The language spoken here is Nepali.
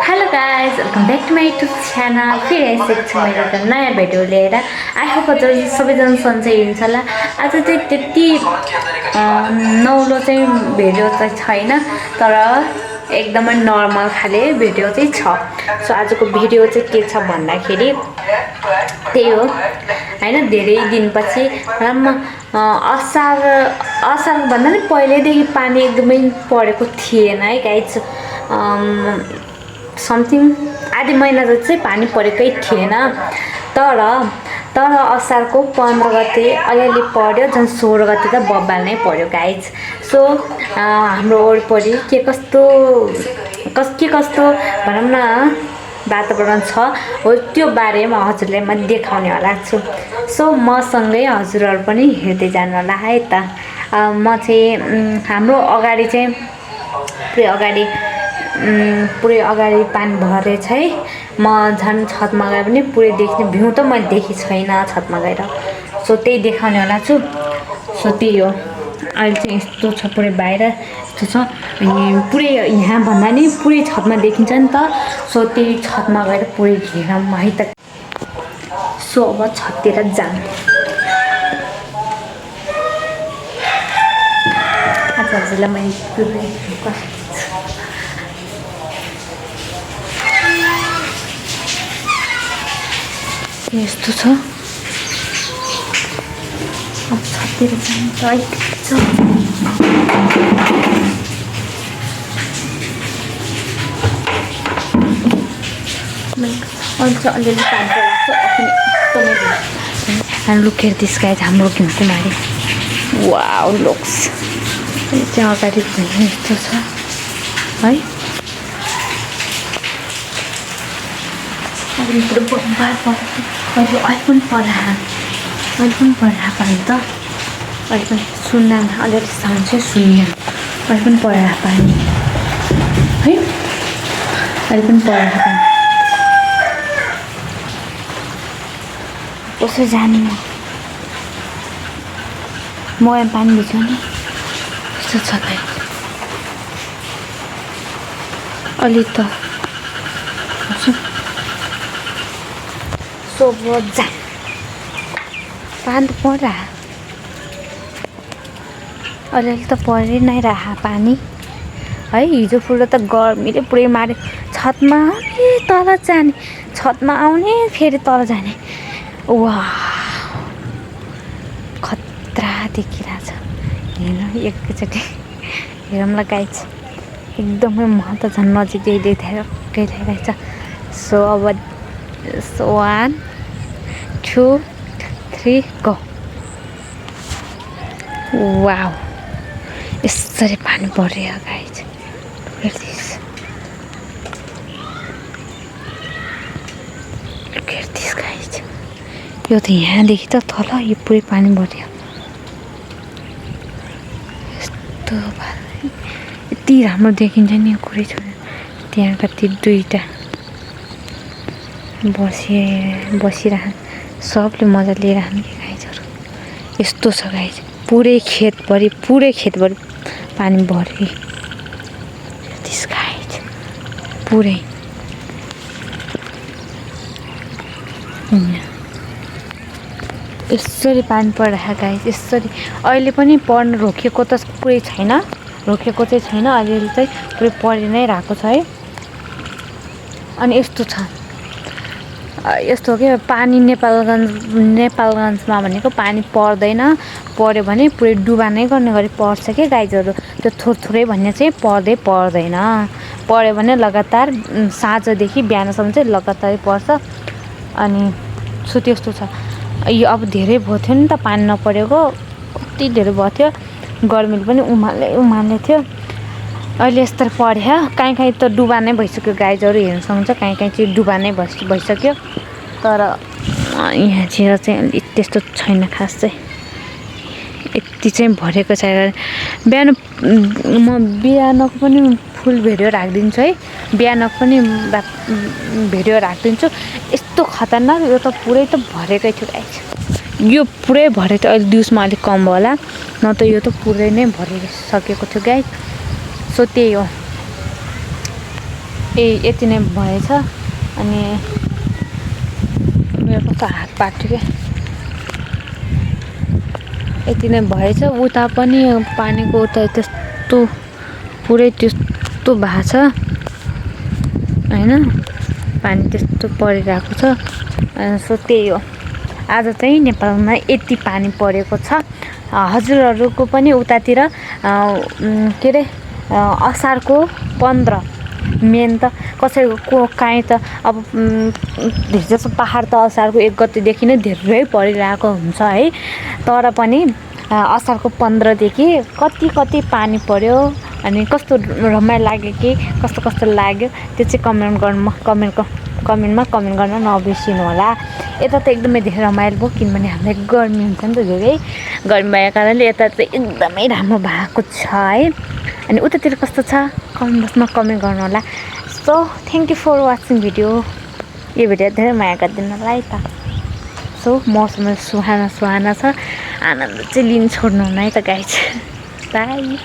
Hello guys welcome back to my YouTube channel फेरि आइसकेको छु मैले एउटा नयाँ भिडियो लिएर आई होप हजुर सबैजना सन्चै हुनुहुन्छ होला आज चाहिँ त्यति नौलो चाहिँ भिडियो चाहिँ छैन तर एकदमै नर्मल खाले भिडियो चाहिँ छ सो आजको भिडियो चाहिँ के छ भन्दाखेरि त्यही हो हैन धेरै दिनपछि असार भन्दा नि पहिल्यैदेखि पानी एकदमै परेको थिएन है गाइज समथिङ आधी महिना जति चाहिँ पानी परेकै थिएन तर असारको 15 गते अलिअलि पर्यो झन् 16 गते त बब्बाल नै पर्यो गाइज सो हाम्रो वरिपरि के कस्तो भनौँ न वातावरण छ हो त्यो बारेमा हजुरलाई म देखाउने होला छु सो मसँगै हजुरहरू पनि हेर्दै जानु होला है त म चाहिँ हाम्रो अगाडि चाहिँ पुरै अगाडि पानी भरेछ है म झन् छतमा गए पनि पुरै देख्ने भ्यू त मैले देखेको छैन छतमा गएर सो त्यही देखाउने होला छु सो त्यही हो अहिले चाहिँ यस्तो छ पुरै बाहिर यस्तो छ अनि पुरै यहाँ भन्दा नि पुरै छतमा देखिन्छ नि त सो त्यही छतमा गएर पुरै घेरौँ है त सो अब छततिर जाऊँ आज हजुरलाई मैले यस्तो छ अब छततिर जान्छ अलिअलि पानी लाग्छ लुक हेर दिस गाइज हाम्रो घिउकुमारी वाउ लुक्स त्यहाँ अगाडि यस्तो छ है अहिले पनि पढा पानी त अहिले पनि सुन्न अलिअलि साउन्ड चाहिँ सुन्यो अहिले पनि पढा पानी है अहिले पनि पढा पानी कसो जाने म यहाँ पानी भिज्नु यस्तो छ भाइ अलि त सोबो जा पानी त पर्ला अलिअलि त परि नै रहा पानी है हिजो पुरा त गर्मीले पुरै मार्यो छतमा आउने तल जाने छतमा आउने फेरि तल जाने वा खतरा देखिरहेछ हेर्नु एकैचोटि हेरौँला गाइज एकदमै म त झन् नजिकै गइरहेछ सो अब 1 2 3 गो वाउ यसरी पानी पर्यो गाइज हेर्दिस गाइज यो त यहाँदेखि त तल यो पुरै पानी पर्यो यस्तो यति राम्रो देखिन्छ नि यो कुरै छोडेर त्यहाँ कति दुईवटा बसिरहन् सबले मजा लिइरहन् कि गाइजहरू यस्तो छ गाइज पुरै खेतभरि पानी भर्यो दिस गाइज पुरै यसरी पानी परिरहेको गाइज यसरी अहिले पनि पर्न रोकिएको त पुरै छैन रोकेको चाहिँ छैन अलिअलि चाहिँ पुरै परि नै रहेको छ है अनि यस्तो छ यस्तो के पानी नेपालगञ्जमा भनेको पानी पर्दैन पर्यो भने पुरै डुबा नै गर्ने गरी पर्छ के गाइजहरू त्यो थोरै भन्ने चाहिँ पर्दैन पर्यो भने लगातार साँझदेखि बिहानसम्म चाहिँ लगातारै पर्छ अनि सो त्यस्तो छ यो अब धेरै भयो थियो नि त पानी नपरेको कति धेरै भयो थियो गर्मीले पनि उमाल्ने थियो अहिले यस्तो पर्यो कहीँ त डुबा नै भइसक्यो गाइजहरू हेर्न सक्नुहुन्छ कहीँ चाहिँ डुबा नै भइसक्यो तर यहाँतिर चाहिँ अलिक त्यस्तो छैन खास चाहिँ यति चाहिँ भरेको छ बिहान म बिहानको पनि फुल भिडियो राखिदिन्छु है बिहानको पनि भिडियो राखिदिन्छु यस्तो खतरनाक यो त पुरै त भरेकै थियो गाइज यो पुरै भरे थियो अहिले दिउँसमा अलिक कम होला न त यो त पुरै नै भरिसकेको थियो गाइज सो त्यही हो यति नै भएछ। अनि मेरो कस्तो हात पाट्यो क्या, यति नै भएछ। उता पनि पानीको उता त्यस्तो पुरै त्यस्तो भएको छ होइन, पानी त्यस्तो परिरहेको छ। सो त्यही हो, आज चाहिँ नेपालमा यति पानी परेको छ। हजुरहरूको पनि उतातिर के अरे असारको 15 मेन त कसैको काहीँ त अब धेरै जसो पहाड त असारको 1 गतेदेखि नै धेरै परिरहेको हुन्छ है। तर पनि असारको 15 देखि कति पानी पर्यो अनि कस्तो रमाइलो लाग्यो कि कस्तो लाग्यो त्यो चाहिँ कमेन्टमा कमेन्ट गर्न नबिर्सिनु होला। यता त एकदमै धेरै रमाइलो भयो किनभने हामीलाई गर्मी हुन्छ नि त, धेरै गर्मी भएको कारणले यता चाहिँ एकदमै राम्रो भएको छ है। अनि उतातिर कस्तो छ कमेन्ट बक्समा कमेन्ट गर्नु होला। So thank you for watching video. यो भिडियो धेरै माया गरिदिनु होला है त। सो मौसम सुहाना छ, आनन्द चाहिँ लिन छोड्नु हुन्न है त गाइज। बाई।